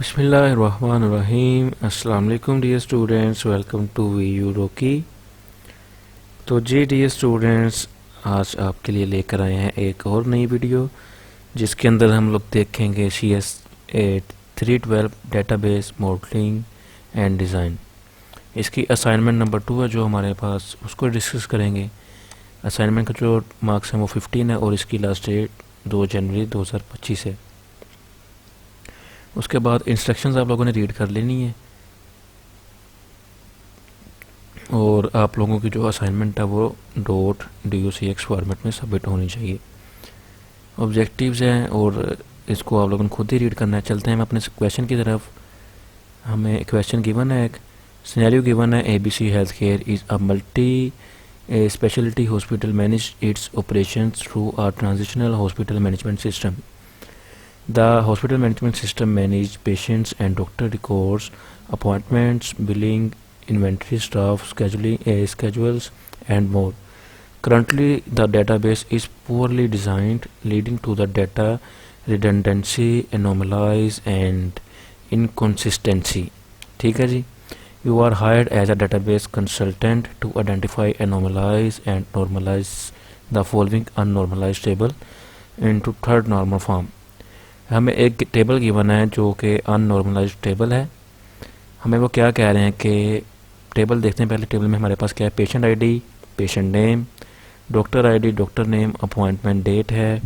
बिस्मिल्लाहिर्रहमानिर्रहीम। अस्सलाम वालेकुम dear students, welcome to VU Rocky. तो जी डियर स्टूडेंट्स, आज आपके लिए लेकर आए हैं एक और नई वीडियो जिसके अंदर हम लोग देखेंगे CS8312 database modelling and design. इसकी असाइनमेंट नंबर 2 है जो हमारे पास, उसको डिस्कस करेंगे। असाइनमेंट का जो मार्क्स हैं वो 15 है और इसकी लास्ट डेट 2 जनवरी 2025 है। उसके बाद इंस्ट्रक्शंस आप लोगों ने रीड कर लेनी है और आप लोगों की जो असाइनमेंट है वो .docx फॉर्मेट में सबमिट होनी चाहिए। ऑब्जेक्टिव्स हैं और इसको आप लोगों ने खुद ही रीड करना है। चलते हैं हम अपने क्वेश्चन की तरफ। हमें क्वेश्चन गिवन है, एक सिनेरियो गिवन है। ABC health care is a multi speciality hospital manage its operation through a transitional hospital management system. The hospital management system manages patients and doctor records, appointments, billing, inventory, staff, schedules, and more. Currently, the database is poorly designed, leading to the data redundancy, anomalies, and inconsistency. ठीक है जी। You are hired as a database consultant to identify, anomalies, and normalize the following unnormalized table into third normal form. हमें एक table given है जो कि अननॉर्मलाइज्ड table है। हमें वो क्या कह रहे हैं कि टेबल देखते हैं। पहले टेबल में हमारे पास क्या है, patient ID, patient name, doctor ID, doctor name, appointment date है,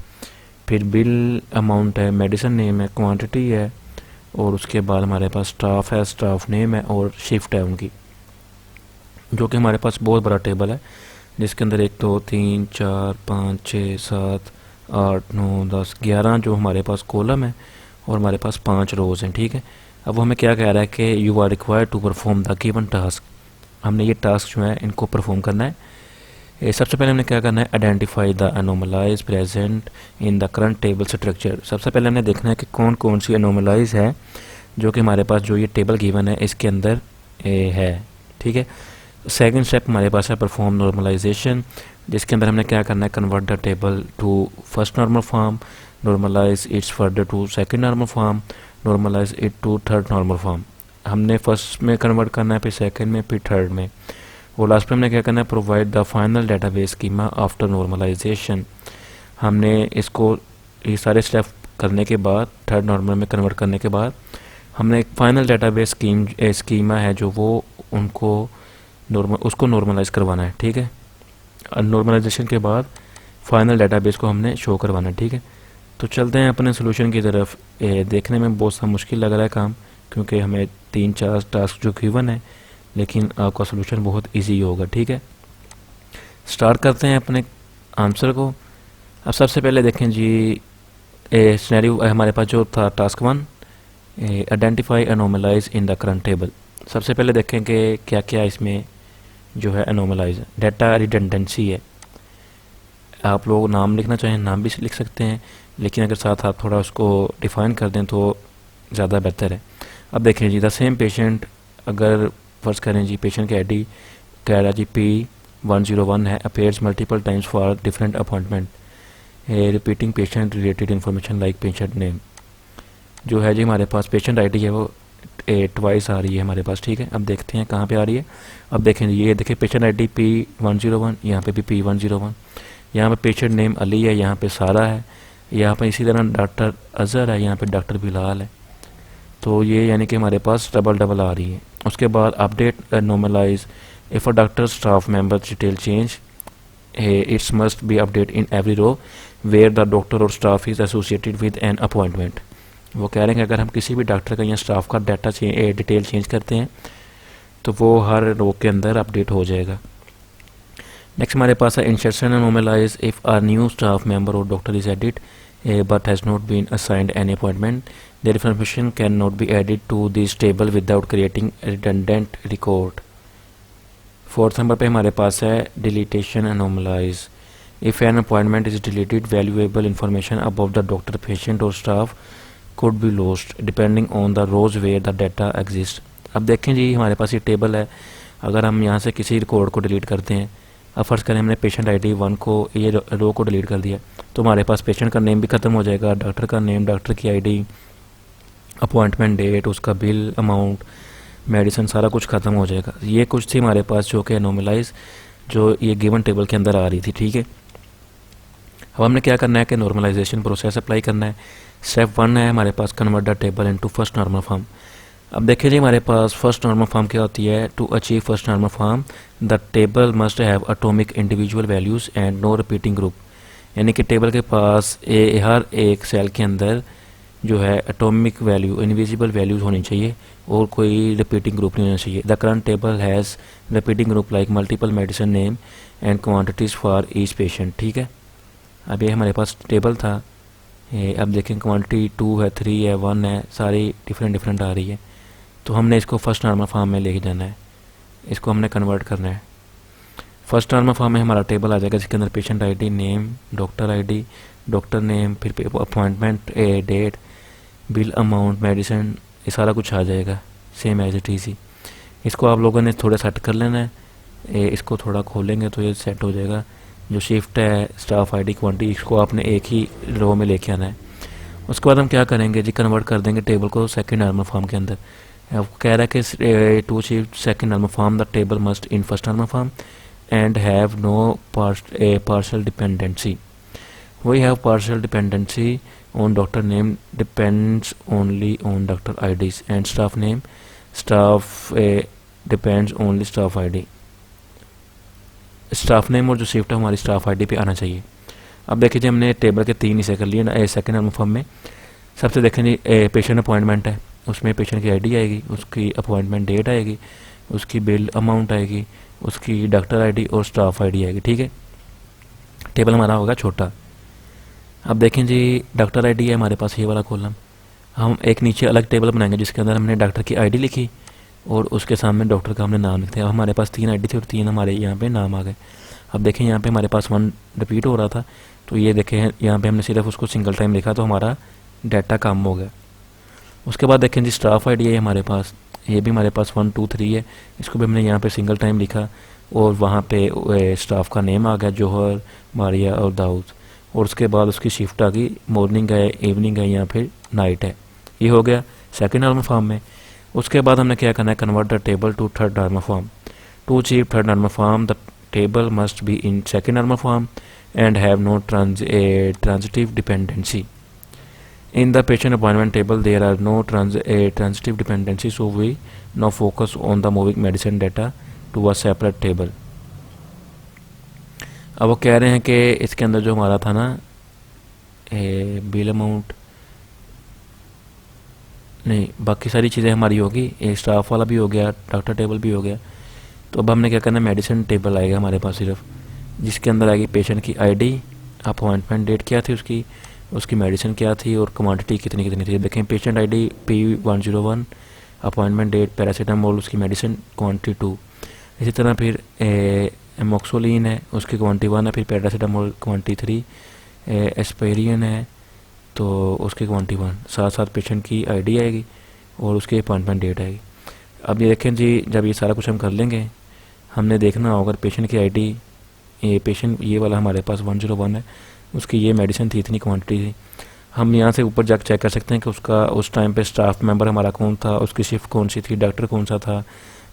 फिर बिल अमाउंट है, मेडिसिन नेम है, क्वांटिटी है, और उसके बाद हमारे पास स्टाफ है, स्टाफ नेम है और शिफ्ट है उनकी, जो कि हमारे पास बहुत बड़ा टेबल है जिसके अंदर 1 2 3 4 5 6 7 8 9 10 11 जो हमारे पास कॉलम है और हमारे पास 5 रोज़ हैं। ठीक है। अब वो हमें क्या कह रहा है कि you are required to perform the given task. हमने ये टास्क जो है इनको परफॉर्म करना है। सबसे पहले हमने क्या करना है, identify the anomalies present in the current table structure. सबसे पहले हमने देखना है कि कौन कौन सी एनोमलाइज है जो कि हमारे पास जो ये टेबल गिवन है इसके अंदर है। ठीक है। सेकंड स्टेप हमारे पास है परफॉर्म नॉर्मलाइजेशन, जिसके अंदर हमने क्या करना है, convert the table to first normal form, normalize its further to second normal form, normalize it to third normal form. हमने फर्स्ट में कन्वर्ट करना है, फिर सेकंड में, फिर थर्ड में, और लास्ट में हमने क्या करना है, provide the final database schema after normalization. हमने इसको ये सारे स्टेप करने के बाद, थर्ड नॉर्मल में कन्वर्ट करने के बाद, हमने एक फाइनल डाटाबेस स्कीमा है जो वो उनको उसको नॉर्मलाइज करवाना है। ठीक है। नॉर्मलाइजेशन के बाद फाइनल डाटाबेस को हमने शो करवाना है। ठीक है। तो चलते हैं अपने सोल्यूशन की तरफ। देखने में बहुत सा मुश्किल लग रहा है काम, क्योंकि हमें 3-4 टास्क जो गिवन है, लेकिन आपका सोल्यूशन बहुत इजी होगा। ठीक है। स्टार्ट करते हैं अपने आंसर को। अब सबसे पहले देखें जी, सिनेरियो हमारे पास जो था task 1, identify anomalies in the current table. सबसे पहले देखें कि क्या क्या इसमें जो है एनोमलाइज है। डाटा रिडंडेंसी है। आप लोग नाम लिखना चाहें नाम भी लिख सकते हैं, लेकिन अगर साथ आप थोड़ा उसको डिफ़ाइन कर दें तो ज़्यादा बेहतर है। अब देखें जी, द सेम पेशेंट, अगर फर्ज करें जी पेशेंट की आईडी कह रहा जी P101 है, appears multiple times for different appointment, repeating patient related information like patient name. जो है जी हमारे पास पेशेंट आईडी है वो ट्वाइस आ रही है हमारे पास। ठीक है। अब देखते हैं कहाँ पे आ रही है। अब देखें ये देखिए पेशेंट आईडी P101, यहाँ पे भी P101, यहाँ पे पेशेंट नेम अली है, यहाँ पे सारा है, यहाँ पे इसी तरह डॉक्टर अजहर है, यहाँ पे डॉक्टर बिलाल है। तो ये यानी कि हमारे पास डबल आ रही है। उसके बाद update normalize, if a doctor staff member detail change it's must be update in every row where the doctor और staff is associated with an appointment. वो कह रहे हैं कि अगर हम किसी भी डॉक्टर का या स्टाफ का डिटेल चेंज करते हैं तो वो हर रो के अंदर अपडेट हो जाएगा। नेक्स्ट हमारे पास है insertion normalize, if a new staff member और doctor is added but has not been assigned any appointment, their information can not be added to this table without creating redundant record. Fourth number पे हमारे पास है deletion normalize, if an appointment is deleted valuable information about the doctor, patient और staff could be lost depending on the rows where the data exists। अब देखें जी हमारे पास ये table है। अगर हम यहाँ से किसी रिकॉर्ड को डिलीट करते हैं, अब फर्स्ट करें हमने पेशेंट आईडी 1 को, ये रो को डिलीट कर दिया, तो हमारे पास पेशेंट का नेम भी ख़त्म हो जाएगा, डॉक्टर का नेम, डॉक्टर की आईडी, अपॉइंटमेंट डेट, उसका बिल अमाउंट, मेडिसिन, सारा कुछ ख़त्म हो जाएगा। ये कुछ थी हमारे पास जो कि नॉर्मलाइज जो ये गिवन टेबल के अंदर आ रही थी, ठीक है। अब हमने क्या करना है कि नॉर्मलाइजेशन प्रोसेस अप्लाई करना है। स्टेप 1 है हमारे पास convert the table into first normal form. अब देखिए जी हमारे पास फर्स्ट नॉर्मल फॉर्म क्या होती है। To achieve first normal form the table must have atomic individual values and no repeating group. यानी कि टेबल के पास हर एक सेल के अंदर जो है एटॉमिक वैल्यू, इनविजिबल वैल्यूज़ होनी चाहिए और कोई रिपीटिंग ग्रुप नहीं होना चाहिए। The current table has repeating group like multiple medicine name and quantities for each patient, ठीक है। अब ये हमारे पास टेबल था। अब देखें क्वांटिटी 2 है, 3 है, 1 है, सारी डिफरेंट आ रही है। तो हमने इसको फर्स्ट नॉर्मल फॉर्म में लेके जाना है, इसको हमने कन्वर्ट करना है। फर्स्ट नॉर्मल फॉर्म में हमारा टेबल आ जाएगा जिसके अंदर patient ID, name, doctor ID, doctor name, फिर appointment date, bill amount, medicine, ये सारा कुछ आ जाएगा सेम एज इट इज़ ही। इसको आप लोगों ने थोड़ा सेट कर लेना है। इसको थोड़ा खोलेंगे तो ये सेट हो जाएगा। जो शिफ्ट है, स्टाफ आईडी, क्वांटिटी, इसको आपने एक ही रो में लेके आना है। उसके बाद हम क्या करेंगे जी, कन्वर्ट कर देंगे टेबल को सेकंड नॉर्मल फॉर्म के अंदर। अब कह रहा है कि to achieve second normal form the table must in first normal form and have no partial dependency. We have partial dependency on doctor name depends only on doctor IDs and staff name staff depends only staff ID। Staff name और जो shift है हमारी staff ID पे आना चाहिए। अब देखिए हमने टेबल के 3 हिस्से कर लिए सेकंड नॉर्मल फॉर्म में। सबसे देखें जी पेशेंट अपॉइंटमेंट है, उसमें पेशेंट की आईडी आएगी, उसकी अपॉइंटमेंट डेट आएगी, उसकी बिल अमाउंट आएगी, उसकी डॉक्टर आईडी और स्टाफ आईडी आएगी, ठीक है। टेबल हमारा होगा छोटा। अब देखें जी डॉक्टर आईडी है हमारे पास, ये वाला कॉलम। हम एक नीचे अलग टेबल बनाएंगे जिसके अंदर हमने डॉक्टर की आईडी लिखी और उसके सामने डॉक्टर का हमने नाम लिखते हैं। अब हमारे पास 3 आईडी थी और 3 हमारे यहाँ पे नाम आ गए। अब देखें यहाँ पे हमारे पास 1 रिपीट हो रहा था, तो ये देखें यहाँ पे हमने सिर्फ उसको सिंगल टाइम लिखा तो हमारा डाटा कम हो गया। उसके बाद देखें जी स्टाफ आईडी है हमारे पास, ये भी हमारे पास 1 2 3 है, इसको भी हमने यहाँ पे सिंगल टाइम लिखा और वहाँ पे स्टाफ का नेम आ गया, जौहर, मारिया और दाऊद। और उसके बाद उसकी शिफ्ट आ गई, मॉर्निंग है, इवनिंग है या फिर नाइट है। ये हो गया सेकंड नॉर्मल फॉर्म में। उसके बाद हमने क्या करना है, convert the table to third normal form. To achieve third normal form the table must be in second normal form and have no transitive dependency. In the patient appointment table, there are no transitive dependency, so we now focus on the moving medicine data to a separate table. अब वो कह रहे हैं कि इसके अंदर जो हमारा था ना बिल अमाउंट नहीं, बाकी सारी चीज़ें हमारी होगी, स्टाफ वाला भी हो गया, डॉक्टर टेबल भी हो गया। तो अब हमने क्या करना है, मेडिसिन टेबल आएगा हमारे पास सिर्फ, जिसके अंदर आएगी पेशेंट की आईडी, अपॉइंटमेंट डेट क्या थी उसकी, उसकी मेडिसिन क्या थी और क्वांटिटी कितनी कितनी थी। देखें patient ID P101, appointment date paracetamol, उसकी मेडिसिन क्वांटिटी 2। इसी तरह फिर एमोक्सोलिन है, उसकी क्वांटिटी 1 है, फिर पैरासीटामोल क्वांटिटी 3, एस्पेरिन है तो उसकी क्वांटिटी 1। साथ साथ पेशेंट की आईडी आएगी और उसकी अपॉइंटमेंट डेट आएगी। अब ये देखें जी जब ये सारा कुछ हम कर लेंगे, हमने देखना होगा पेशेंट की आईडी, ये पेशेंट ये वाला हमारे पास 101 है, उसकी ये मेडिसिन थी, इतनी क्वांटिटी थी। हम यहाँ से ऊपर जाकर चेक कर सकते हैं कि उसका उस टाइम पे स्टाफ मेंबर हमारा कौन था, उसकी शिफ्ट कौन सी थी, डॉक्टर कौन सा था,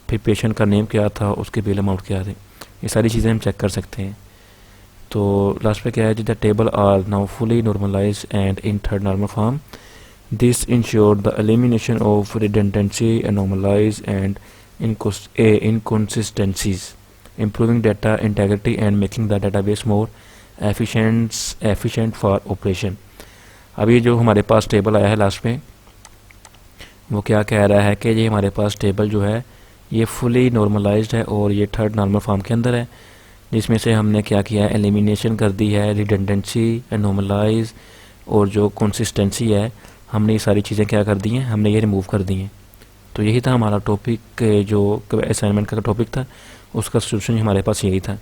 फिर पेशेंट का नेम क्या था, उसके बिल अमाउंट क्या थे, ये सारी चीज़ें हम चेक कर सकते हैं। तो लास्ट पे क्या है जी, the table are now fully normalise and in third normal form. This ensure the elimination of redundancy, anomalies and inconsistencies, improving data integrity and making the database more efficient for operation। अब ये जो हमारे पास table आया है last में, वो क्या कह रहा है कि ये हमारे पास टेबल जो है ये फुली नॉर्मलाइज्ड है और ये थर्ड नॉर्मल फॉर्म के अंदर है, जिसमें से हमने क्या किया है, एलिमिनेशन कर दी है, रिडंडेंसी, एनोमलाइज और जो कंसिस्टेंसी है, हमने ये सारी चीज़ें क्या कर दी हैं, हमने ये रिमूव कर दी हैं। तो यही था हमारा टॉपिक, जो असाइनमेंट का टॉपिक था उसका सोल्यूशन हमारे पास यही था।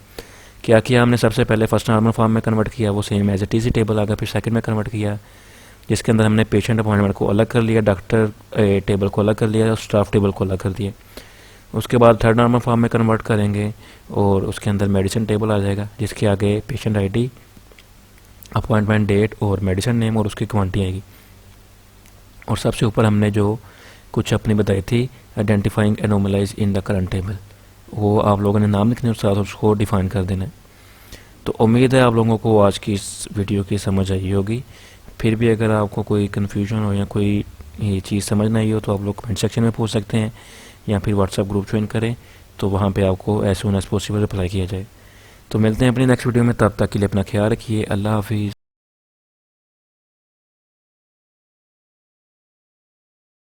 क्या किया हमने, सबसे पहले फर्स्ट नॉर्मल फॉर्म में कन्वर्ट किया, वो same as it is table आ गया। फिर सेकंड में कन्वर्ट किया जिसके अंदर हमने पेशेंट अपॉइंटमेंट को अलग कर लिया, डॉक्टर टेबल को अलग कर लिया और स्टाफ टेबल को अलग कर दिया। उसके बाद थर्ड नॉर्मल फॉर्म में कन्वर्ट करेंगे और उसके अंदर मेडिसिन टेबल आ जाएगा, जिसके आगे पेशेंट आईडी, अपॉइंटमेंट डेट और मेडिसिन नेम और उसकी क्वांटिटी आएगी। और सबसे ऊपर हमने जो कुछ अपनी बताई थी identifying anomalies in the current table, वो आप लोगों ने नाम लिखने और साथ उसको डिफाइन कर देना है। तो उम्मीद है आप लोगों को आज की इस वीडियो की समझ आई होगी। फिर भी अगर आपको कोई कन्फ्यूजन हो या कोई ये चीज़ समझ नहीं हो तो आप लोग कमेंट सेक्शन में पूछ सकते हैं या फिर व्हाट्सएप ग्रुप ज्वाइन करें, तो वहाँ पे आपको as soon as possible reply किया जाए। तो मिलते हैं अपनी नेक्स्ट वीडियो में, तब तक के लिए अपना ख्याल रखिए। अल्लाह हाफिज़।